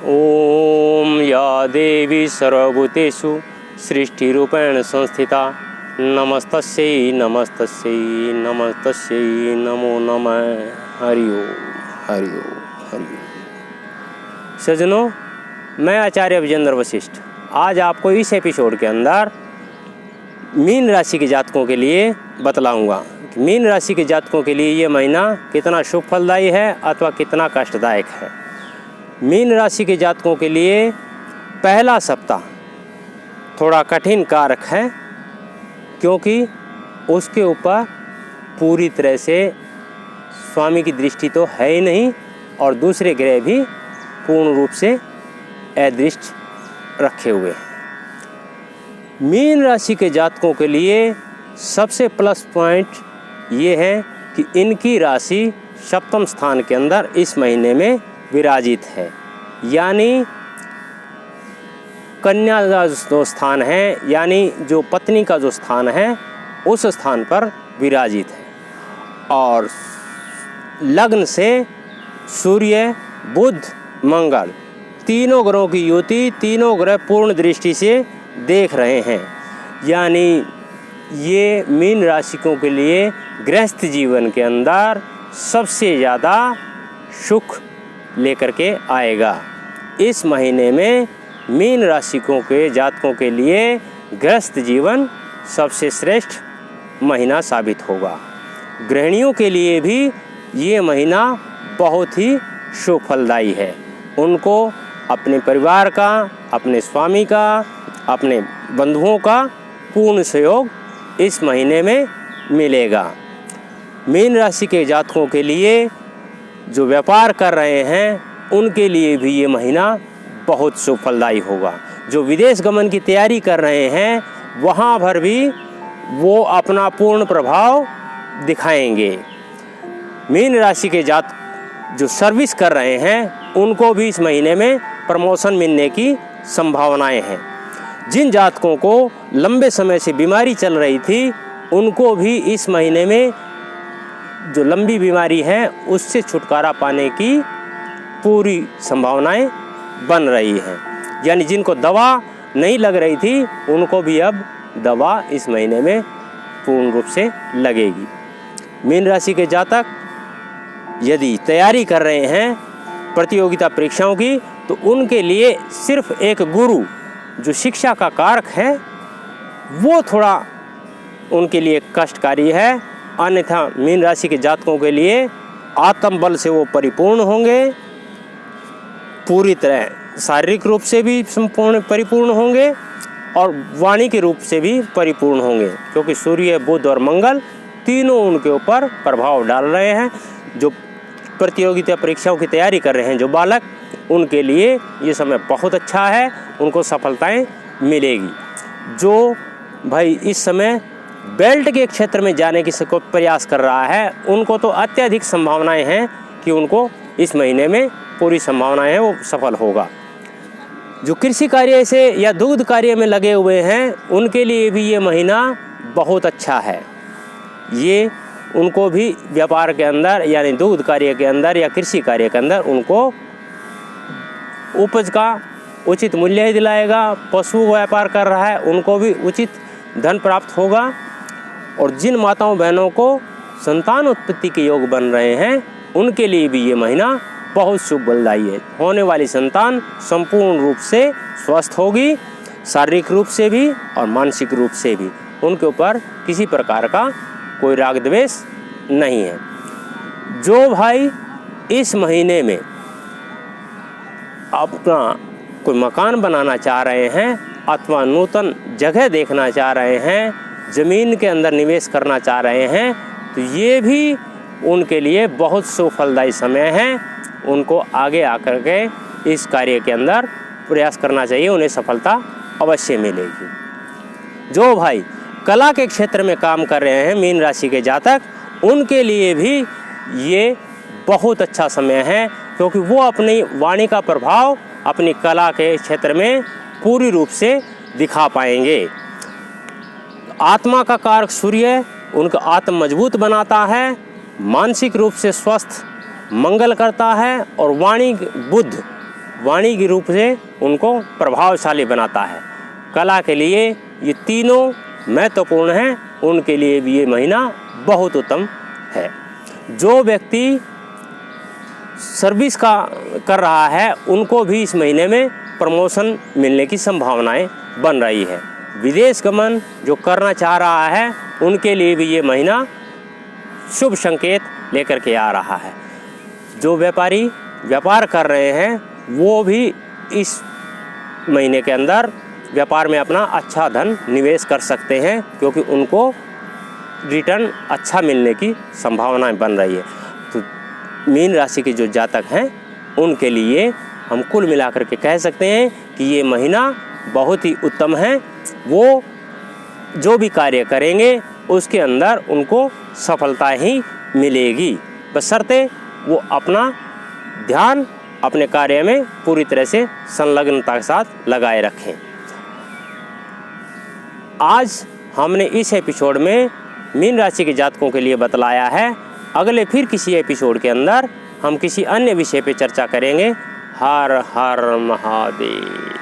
ओम या देवी सर्वभूतेषु सृष्टिरूपेण संस्थिता नमस्तस्यै नमस्तस्यै नमस्तस्यै नमो नमः। हरि ओम हरि ओम हरि ओम। सज्जनों, मैं आचार्य विजेंद्र वशिष्ठ आज आपको इस एपिसोड के अंदर मीन राशि के जातकों के लिए बतलाऊंगा कि मीन राशि के जातकों के लिए ये महीना कितना शुभ फलदायी है अथवा कितना कष्टदायक है। मीन राशि के जातकों के लिए पहला सप्ताह थोड़ा कठिन कारक है, क्योंकि उसके ऊपर पूरी तरह से स्वामी की दृष्टि तो है ही नहीं और दूसरे ग्रह भी पूर्ण रूप से अदृष्ट रखे हुए हैं। मीन राशि के जातकों के लिए सबसे प्लस पॉइंट ये है कि इनकी राशि सप्तम स्थान के अंदर इस महीने में विराजित है, यानी कन्या का जो स्थान है, यानी जो पत्नी का जो स्थान है उस स्थान पर विराजित है। और लग्न से सूर्य, बुध, मंगल तीनों ग्रहों की युति तीनों ग्रह पूर्ण दृष्टि से देख रहे हैं, यानी ये मीन राशिकों के लिए गृहस्थ जीवन के अंदर सबसे ज़्यादा सुख लेकर के आएगा। इस महीने में मीन राशिकों के जातकों के लिए गृहस्थ जीवन सबसे श्रेष्ठ महीना साबित होगा। गृहिणियों के लिए भी ये महीना बहुत ही शुभ फलदायी है। उनको अपने परिवार का, अपने स्वामी का, अपने बंधुओं का पूर्ण सहयोग इस महीने में मिलेगा। मीन राशि के जातकों के लिए जो व्यापार कर रहे हैं उनके लिए भी ये महीना बहुत शुभ फलदायी होगा। जो विदेश गमन की तैयारी कर रहे हैं वहाँ पर भी वो अपना पूर्ण प्रभाव दिखाएंगे। मीन राशि के जात जो सर्विस कर रहे हैं उनको भी इस महीने में प्रमोशन मिलने की संभावनाएं हैं। जिन जातकों को लंबे समय से बीमारी चल रही थी उनको भी इस महीने में जो लंबी बीमारी है उससे छुटकारा पाने की पूरी संभावनाएं बन रही हैं। यानी जिनको दवा नहीं लग रही थी उनको भी अब दवा इस महीने में पूर्ण रूप से लगेगी। मीन राशि के जातक यदि तैयारी कर रहे हैं प्रतियोगिता परीक्षाओं की तो उनके लिए सिर्फ एक गुरु जो शिक्षा का कारक है वो थोड़ा उनके लिए कष्टकारी है। अन्यथा मीन राशि के जातकों के लिए आत्मबल से वो परिपूर्ण होंगे, पूरी तरह शारीरिक रूप से भी संपूर्ण परिपूर्ण होंगे और वाणी के रूप से भी परिपूर्ण होंगे, क्योंकि सूर्य, बुध और मंगल तीनों उनके ऊपर प्रभाव डाल रहे हैं। जो प्रतियोगिता परीक्षाओं की तैयारी कर रहे हैं जो बालक, उनके लिए ये समय बहुत अच्छा है, उनको सफलताएं मिलेगी। जो भाई इस समय बेल्ट के क्षेत्र में जाने की प्रयास कर रहा है उनको तो अत्यधिक संभावनाएं हैं कि उनको इस महीने में पूरी संभावनाएं हैं वो सफल होगा। जो कृषि कार्य से या दुग्ध कार्य में लगे हुए हैं उनके लिए भी ये महीना बहुत अच्छा है। ये उनको भी व्यापार के अंदर यानी दुग्ध कार्य के अंदर या कृषि कार्य के अंदर उनको उपज का उचित मूल्य ही दिलाएगा। पशु व्यापार कर रहा है उनको भी उचित धन प्राप्त होगा। और जिन माताओं बहनों को संतान उत्पत्ति के योग बन रहे हैं उनके लिए भी ये महीना बहुत शुभ फलदायी है। होने वाली संतान संपूर्ण रूप से स्वस्थ होगी, शारीरिक रूप से भी और मानसिक रूप से भी। उनके ऊपर किसी प्रकार का कोई राग द्वेष नहीं है। जो भाई इस महीने में अपना कोई मकान बनाना चाह रहे हैं अथवा नूतन जगह देखना चाह रहे हैं, ज़मीन के अंदर निवेश करना चाह रहे हैं, तो ये भी उनके लिए बहुत शुभ फलदायी समय है। उनको आगे आकर के इस कार्य के अंदर प्रयास करना चाहिए, उन्हें सफलता अवश्य मिलेगी। जो भाई कला के क्षेत्र में काम कर रहे हैं मीन राशि के जातक, उनके लिए भी ये बहुत अच्छा समय है, क्योंकि वो अपनी वाणी का प्रभाव अपनी कला के क्षेत्र में पूरी रूप से दिखा पाएंगे। आत्मा का कारक सूर्य उनका आत्म मजबूत बनाता है, मानसिक रूप से स्वस्थ मंगल करता है, और वाणी बुध वाणी के रूप से उनको प्रभावशाली बनाता है। कला के लिए ये तीनों महत्वपूर्ण हैं, उनके लिए भी ये महीना बहुत उत्तम है। जो व्यक्ति सर्विस का कर रहा है उनको भी इस महीने में प्रमोशन मिलने की संभावनाएं बन रही है। विदेश गमन जो करना चाह रहा है उनके लिए भी ये महीना शुभ संकेत लेकर के आ रहा है। जो व्यापारी व्यापार कर रहे हैं वो भी इस महीने के अंदर व्यापार में अपना अच्छा धन निवेश कर सकते हैं, क्योंकि उनको रिटर्न अच्छा मिलने की संभावनाएं बन रही है। तो मीन राशि के जो जातक हैं उनके लिए हम कुल मिलाकर के कह सकते हैं कि ये महीना बहुत ही उत्तम है। वो जो भी कार्य करेंगे उसके अंदर उनको सफलता ही मिलेगी, बशर्ते वो अपना ध्यान अपने कार्य में पूरी तरह से संलग्नता के साथ लगाए रखें। आज हमने इस एपिसोड में मीन राशि के जातकों के लिए बतलाया है। अगले फिर किसी एपिसोड के अंदर हम किसी अन्य विषय पे चर्चा करेंगे। हर हर महादेव।